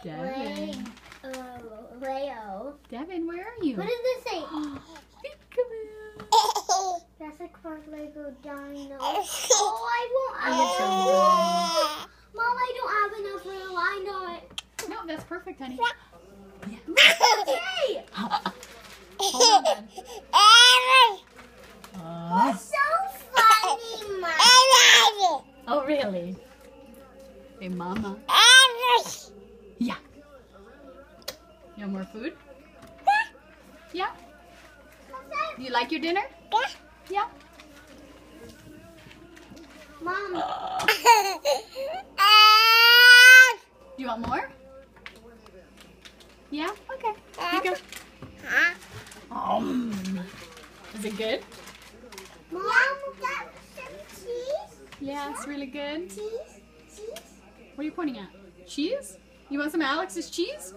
Devin. Leo. Devin, where are you? What does this say? Peekaboo. That's a Clark Lego dino. Oh, I I won't. Mom, I don't have enough for a line on it. No, that's perfect, honey. Hey! Hold on, then. So funny, Mom. Oh, really? Hey, Mama. Yeah. You want more food? Yeah. Do you like your dinner? Yeah. Mom. Do you want more? Yeah? Okay. Here you go. Is it good? Mom, got some cheese? Yeah, it's really good. Cheese? Cheese? What are you pointing at? Cheese? You want some Alex's cheese?